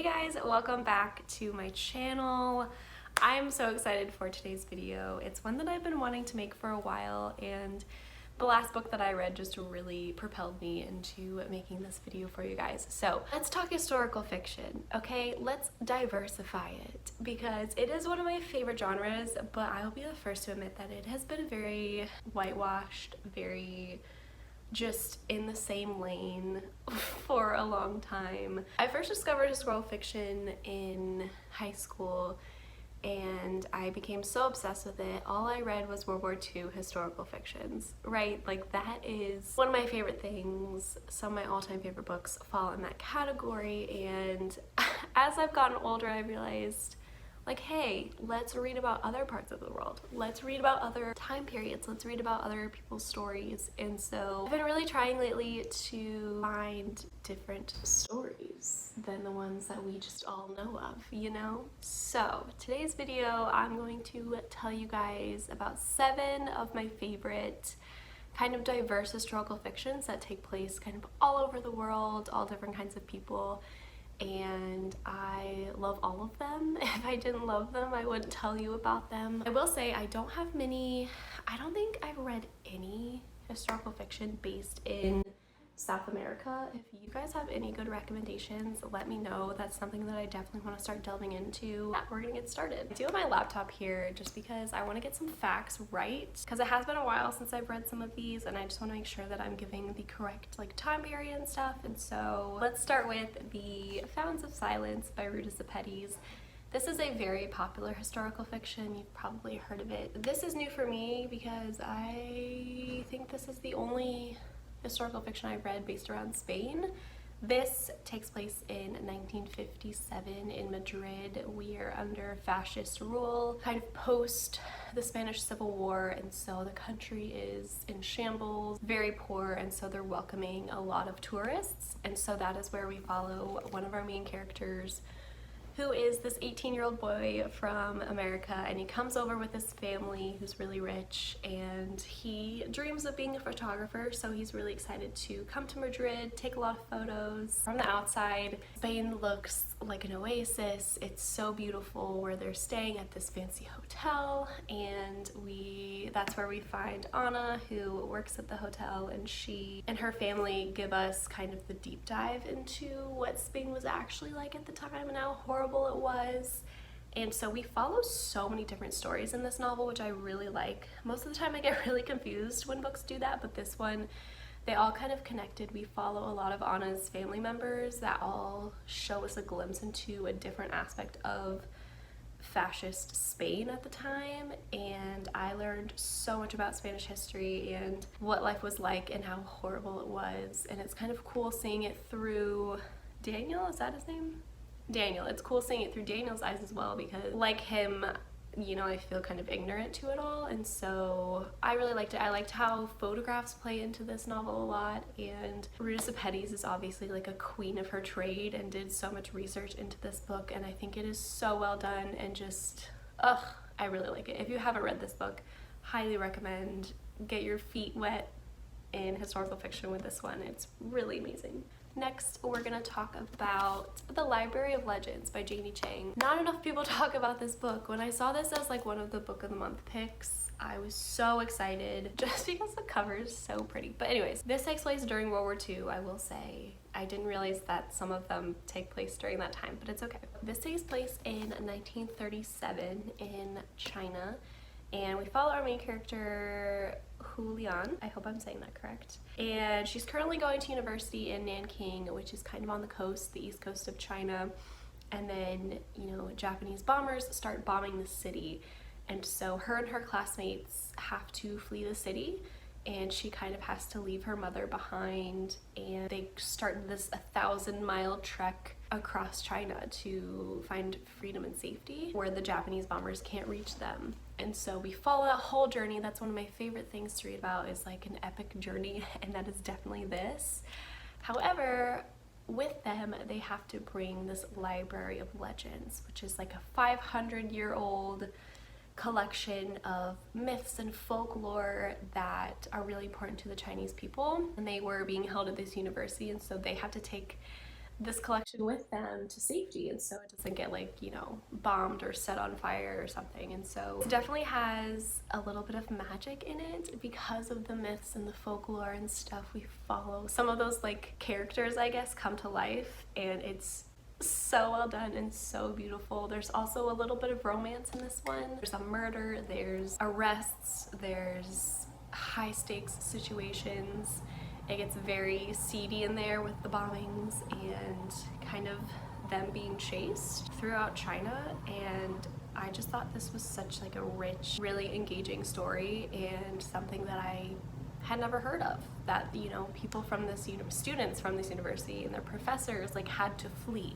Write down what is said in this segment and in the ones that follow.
Hey guys, welcome back to my channel. I'm so excited for today's video. It's one that I've been wanting to make for a while, and the last book that I read just really propelled me into making this video for you guys. So let's talk historical fiction, okay? Let's diversify it because it is one of my favorite genres, but I will be the first to admit that it has been very whitewashed, very just in the same lane for a long time. I first discovered historical fiction in high school and I became so obsessed with it. All I read was World War II historical fictions, right? Like that is one of my favorite things. Some of my all-time favorite books fall in that category, and as I've gotten older I realized, like, hey, let's read about other parts of the world. Let's read about other time periods. Let's read about other people's stories. And so I've been really trying lately to find different stories than the ones that we just all know of, you know? So today's video, I'm going to tell you guys about 7 of my favorite kind of diverse historical fictions that take place kind of all over the world, all different kinds of people. And I love all of them. If I didn't love them, I wouldn't tell you about them. I will say I don't think I've read any historical fiction based in South America. If you guys have any good recommendations, let me know. That's something that I definitely want to start delving into. Yeah, we're gonna get started. I do have my laptop here just because I want to get some facts right, because it has been a while since I've read some of these and I just want to make sure that I'm giving the correct time period and stuff. And so let's start with The Fountains of Silence by Ruta Sepetys. This is a very popular historical fiction. You've probably heard of it. This is new for me because I think this is the only historical fiction I read based around Spain. This takes place in 1957 in Madrid. We are under fascist rule, kind of post the Spanish Civil War, and so the country is in shambles, very poor, and so they're welcoming a lot of tourists. And so that is where we follow one of our main characters, who is this 18-year-old boy from America, and he comes over with his family who's really rich, and he dreams of being a photographer, so he's really excited to come to Madrid, take a lot of photos. From the outside, Spain looks like an oasis. It's so beautiful, where they're staying at this fancy hotel, and that's where we find Anna, who works at the hotel, and she and her family give us kind of the deep dive into what Spain was actually like at the time and how horrible it was. And so we follow so many different stories in this novel, which I really like. Most of the time I get really confused when books do that, but this one, they all kind of connected. We follow a lot of Anna's family members that all show us a glimpse into a different aspect of fascist Spain at the time, and I learned so much about Spanish history and what life was like and how horrible it was. And it's kind of cool seeing it through Daniel, is that his name? Daniel. It's cool seeing it through Daniel's eyes as well, because like him, you know, I feel kind of ignorant to it all, and so I really liked it. I liked how photographs play into this novel a lot, and Ruta Sepetys is obviously like a queen of her trade and did so much research into this book, and I think it is so well done, and just, I really like it. If you haven't read this book, highly recommend. Get your feet wet in historical fiction with this one. It's really amazing. Next, we're gonna talk about The Library of Legends by Janie Chang. Not enough people talk about this book. When I saw this as like one of the book of the month picks, I was so excited just because the cover is so pretty. But anyways, this takes place during World War II, I will say. I didn't realize that some of them take place during that time, but it's okay. This takes place in 1937 in China, and we follow our main character, Hulian. I hope I'm saying that correct. And she's currently going to university in Nanking, which is kind of on the coast, the east coast of China. And then, you know, Japanese bombers start bombing the city. And so her and her classmates have to flee the city, and she kind of has to leave her mother behind, and they start this 1,000-mile trek across China to find freedom and safety where the Japanese bombers can't reach them. And so we follow that whole journey. That's one of my favorite things to read about, is like an epic journey, and that is definitely this. However, with them, they have to bring this Library of Legends, which is like a 500-year-old collection of myths and folklore that are really important to the Chinese people. And they were being held at this university, and so they had to take this collection with them to safety, and so it doesn't get like, you know, bombed or set on fire or something. And so it definitely has a little bit of magic in it because of the myths and the folklore and stuff we follow. Some of those like characters, I guess, come to life, and it's so well done and so beautiful. There's also a little bit of romance in this one. There's a murder, there's arrests, there's high stakes situations. It gets very seedy in there with the bombings and kind of them being chased throughout China, and I just thought this was such like a rich, really engaging story, and something that I had never heard of, that, you know, people from this students from this university and their professors like had to flee.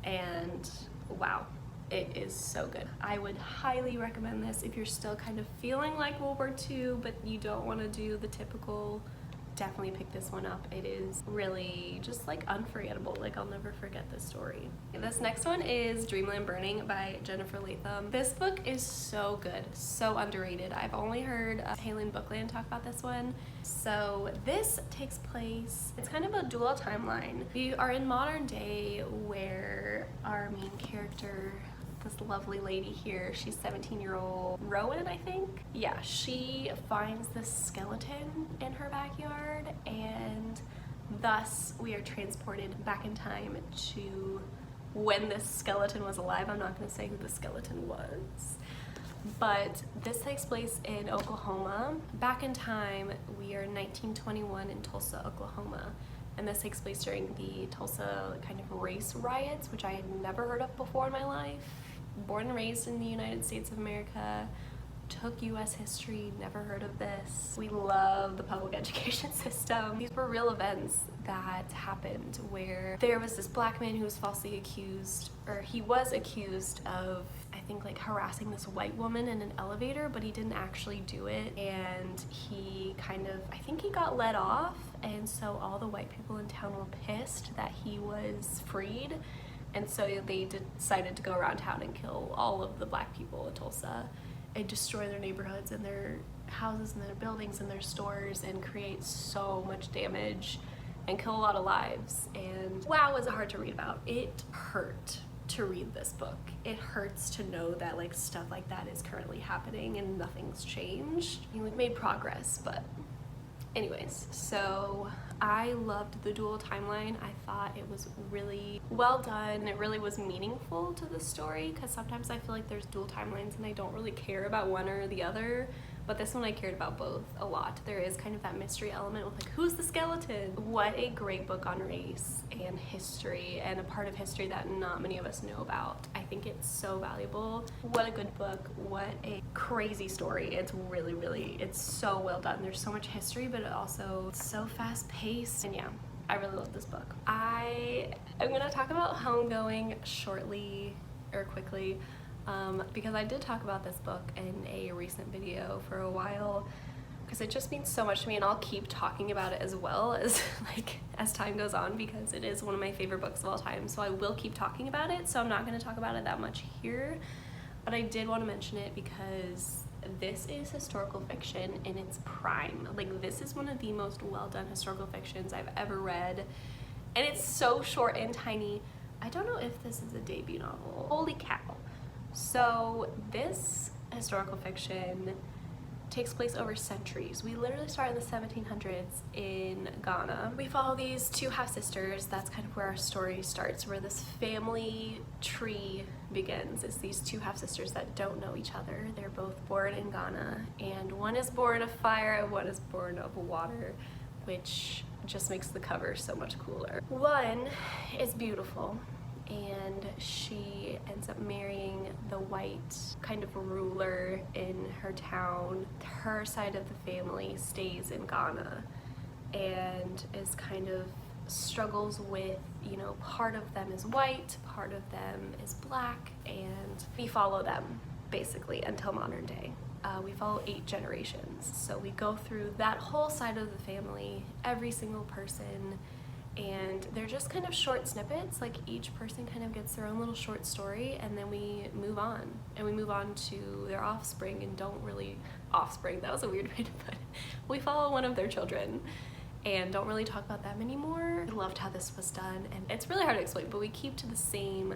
And wow, it is so good. I would highly recommend this if you're still kind of feeling like World War II but you don't want to do the typical. Definitely pick this one up. It is really just like unforgettable. Like, I'll never forget this story. This next one is Dreamland Burning by Jennifer Latham. This book is so good, so underrated. I've only heard Halen Bookland talk about this one. So this takes place, it's kind of a dual timeline. We are in modern day where our main character, this lovely lady here, she's 17-year-old Rowan, I think. Yeah, she finds this skeleton in her backyard, and thus we are transported back in time to when this skeleton was alive. I'm not going to say who the skeleton was, but this takes place in Oklahoma. Back in time, we are in 1921 in Tulsa, Oklahoma. And this takes place during the Tulsa kind of race riots, which I had never heard of before in my life. Born and raised in the United States of America, took US history, never heard of this. We love the public education system. These were real events that happened where there was this black man who was falsely accused, or he was accused of, I think, like harassing this white woman in an elevator, but he didn't actually do it. And he kind of, I think he got let off, and so all the white people in town were pissed that he was freed. And so they decided to go around town and kill all of the black people in Tulsa and destroy their neighborhoods and their houses and their buildings and their stores and create so much damage and kill a lot of lives. And wow, was it hard to read about. It hurt to read this book. It hurts to know that like stuff like that is currently happening and nothing's changed. I mean, we've made progress, but anyways, so I loved the dual timeline. I thought it was really well done. It really was meaningful to the story, because sometimes I feel like there's dual timelines and I don't really care about one or the other, but this one I cared about both a lot. There is kind of that mystery element with like, who's the skeleton? What a great book on race and history, and a part of history that not many of us know about. I think it's so valuable. What a good book. What a crazy story. It's really, really, it's so well done. There's so much history, but it also so fast paced. And yeah, I really love this book. I am gonna talk about Homegoing shortly or quickly. Because I did talk about this book in a recent video for a while, because it just means so much to me, and I'll keep talking about it as well as as time goes on, because it is one of my favorite books of all time. So I will keep talking about it, so I'm not going to talk about it that much here, but I did want to mention it because this is historical fiction in its prime. Like, this is one of the most well done historical fictions I've ever read, and it's so short and tiny. I don't know if this is a debut novel. Holy cow. So this historical fiction takes place over centuries. We literally start in the 1700s in Ghana. We follow these two half-sisters. That's kind of where our story starts, where this family tree begins. It's these two half-sisters that don't know each other. They're both born in Ghana, and one is born of fire and one is born of water, which just makes the cover so much cooler. One is beautiful, and she ends up marrying the white kind of ruler in her town. Her side of the family stays in Ghana and is kind of struggles with, you know, part of them is white, part of them is black, and we follow them basically until modern day. We follow 8 generations, so we go through that whole side of the family, every single person, and they're just kind of short snippets. Like, each person kind of gets their own little short story, and then we move on, and we move on to their offspring, and don't really offspring, that was a weird way to put it. We follow one of their children, and don't really talk about them anymore. I loved how this was done, and it's really hard to explain, but we keep to the same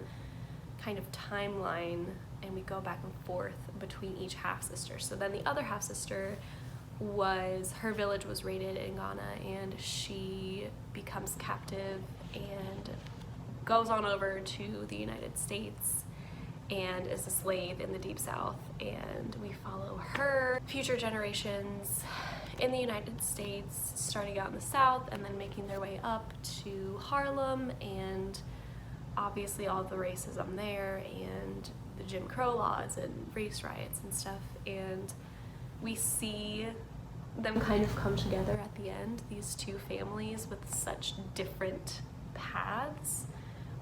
kind of timeline and we go back and forth between each half-sister. So then the other half-sister her village was raided in Ghana, and she becomes captive and goes on over to the United States and is a slave in the Deep South, and we follow her future generations in the United States, starting out in the South and then making their way up to Harlem, and obviously all the racism there and the Jim Crow laws and race riots and stuff. And we see them kind of come together at the end, these two families with such different paths.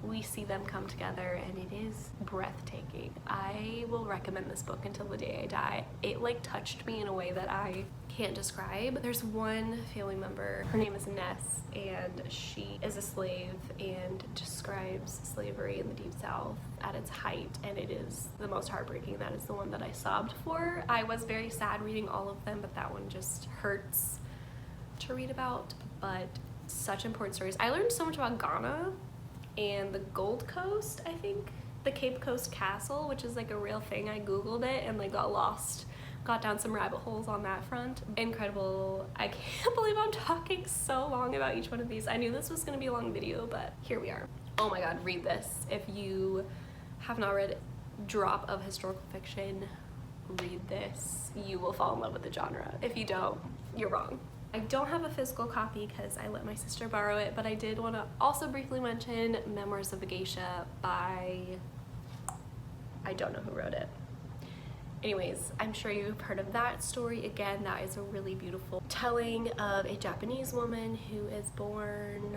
We see them come together, and it is breathtaking. I will recommend this book until the day I die. It like touched me in a way that I can't describe. There's one family member, her name is Ness, and she is a slave and describes slavery in the Deep South at its height, and it is the most heartbreaking. That is the one that I sobbed for. I was very sad reading all of them, but that one just hurts to read about, but such important stories. I learned so much about Ghana and the Gold Coast, I think. The Cape Coast Castle, which is like a real thing. I googled it and like got lost, got down some rabbit holes on that front. Incredible. I can't believe I'm talking so long about each one of these. I knew this was gonna be a long video, but here we are. Oh my god, read this. If you have not read drop of historical fiction, read this. You will fall in love with the genre. If you don't, you're wrong. I don't have a physical copy because I let my sister borrow it, but I did want to also briefly mention Memoirs of a Geisha by, I don't know who wrote it. Anyways, I'm sure you've heard of that story. Again, that is a really beautiful telling of a Japanese woman who is born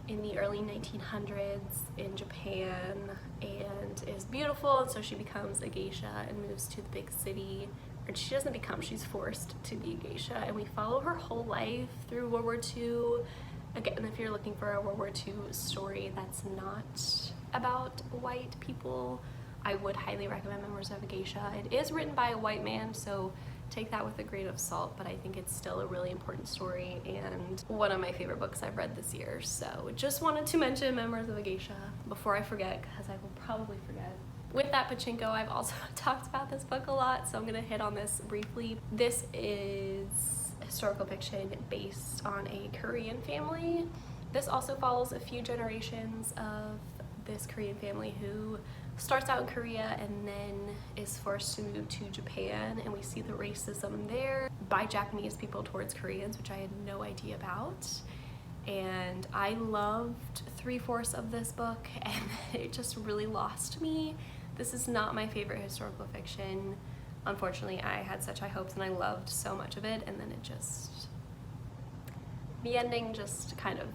in the early 1900s in Japan and is beautiful, and so she becomes a geisha and moves to the big city. Or she doesn't become, she's forced to be a geisha, and we follow her whole life through World War II. Again, if you're looking for a World War II story that's not about white people, I would highly recommend Memoirs of a Geisha. It is written by a white man, so take that with a grain of salt, but I think it's still a really important story and one of my favorite books I've read this year. So just wanted to mention Memoirs of a Geisha before I forget, because I will probably forget. With that pachinko, I've also talked about this book a lot, so I'm gonna hit on this briefly. This is historical fiction based on a Korean family. This also follows a few generations of this Korean family who starts out in Korea and then is forced to move to Japan, and we see the racism there by Japanese people towards Koreans, which I had no idea about. And I loved 3/4 of this book, and it just really lost me. This is not my favorite historical fiction. Unfortunately, I had such high hopes and I loved so much of it, and then the ending just kind of,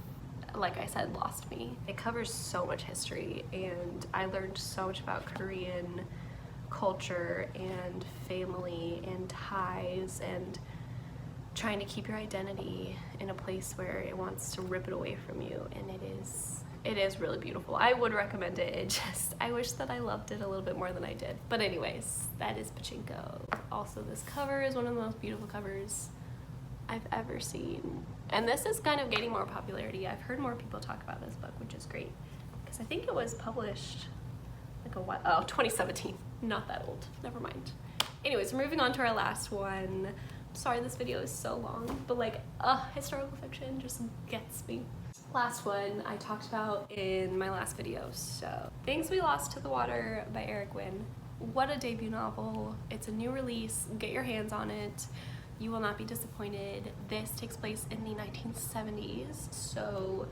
like I said, lost me. It covers so much history, and I learned so much about Korean culture and family and ties and trying to keep your identity in a place where it wants to rip it away from you, and it is really beautiful. I would recommend it. I wish that I loved it a little bit more than I did. But anyways, that is Pachinko. Also, this cover is one of the most beautiful covers I've ever seen. And this is kind of gaining more popularity. I've heard more people talk about this book, which is great, because I think it was published like a while, 2017. Not that old, never mind. Anyways, moving on to our last one. Sorry this video is so long, but like, historical fiction just gets me. Last one I talked about in my last video, so Things We Lost to the Water by Eric Wynn. What a debut novel. It's a new release. Get your hands on it. You will not be disappointed. This takes place in the 1970s, so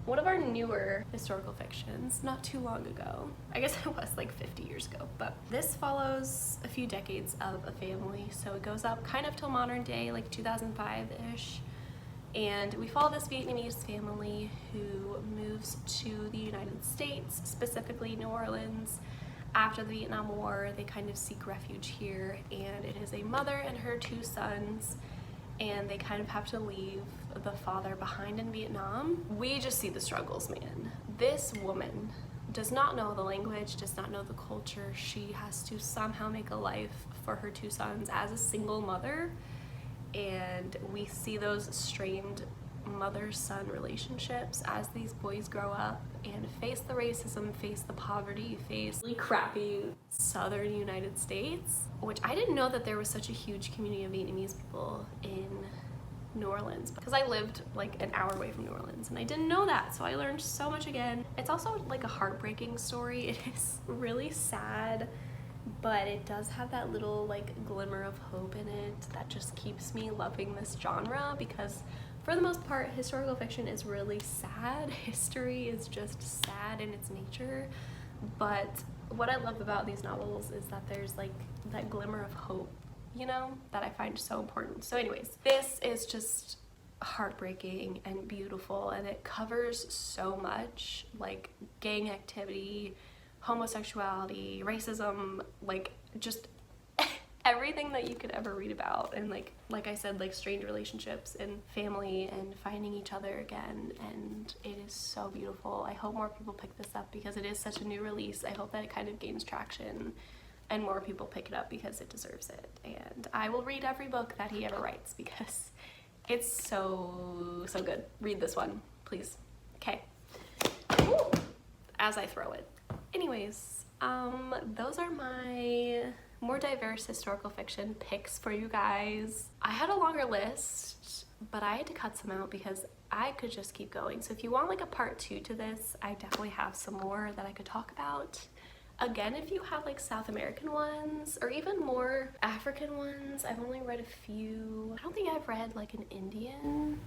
one of our newer historical fictions, not too long ago. I guess it was like 50 years ago, but this follows a few decades of a family, so it goes up kind of till modern day, like 2005-ish. And we follow this Vietnamese family who moves to the United States, specifically New Orleans. After the Vietnam War, they kind of seek refuge here, and it is a mother and her 2 sons, and they kind of have to leave the father behind in Vietnam. We just see the struggles, man. This woman does not know the language, does not know the culture. She has to somehow make a life for her 2 sons as a single mother. And we see those strained mother-son relationships as these boys grow up and face the racism, face the poverty, face really crappy southern United States, which I didn't know that there was such a huge community of Vietnamese people in New Orleans, because I lived like an hour away from New Orleans and I didn't know that, so I learned so much again. It's also like a heartbreaking story. It is really sad, but it does have that little like glimmer of hope in it that just keeps me loving this genre, because for the most part historical fiction is really sad. History is just sad in its nature, but what I love about these novels is that there's like that glimmer of hope, you know, that I find so important. So anyways, this is just heartbreaking and beautiful, and it covers so much, like gang activity, homosexuality, racism, like just everything that you could ever read about. And like I said, like strained relationships and family and finding each other again, and it is so beautiful. I hope more people pick this up because it is such a new release. I hope that it kind of gains traction and more people pick it up because it deserves it. And I will read every book that he ever writes because it's so good. Read this one, please. Okay. As I throw it. Anyways, those are my more diverse historical fiction picks for you guys. I had a longer list, but I had to cut some out because I could just keep going. So if you want like a part 2 to this, I definitely have some more that I could talk about. Again, if you have like South American ones or even more African ones, I've only read a few. I don't think I've read like an Indian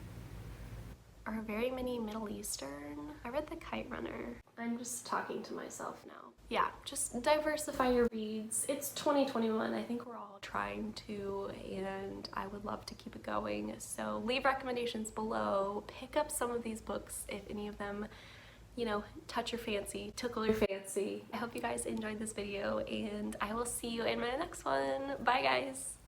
or very many Middle Eastern. I read The Kite Runner. I'm just talking to myself now. Yeah, just diversify your reads. It's 2021. I think we're all trying to, and I would love to keep it going. So leave recommendations below. Pick up some of these books if any of them, you know, touch your fancy, tickle your fancy. I hope you guys enjoyed this video, and I will see you in my next one. Bye guys.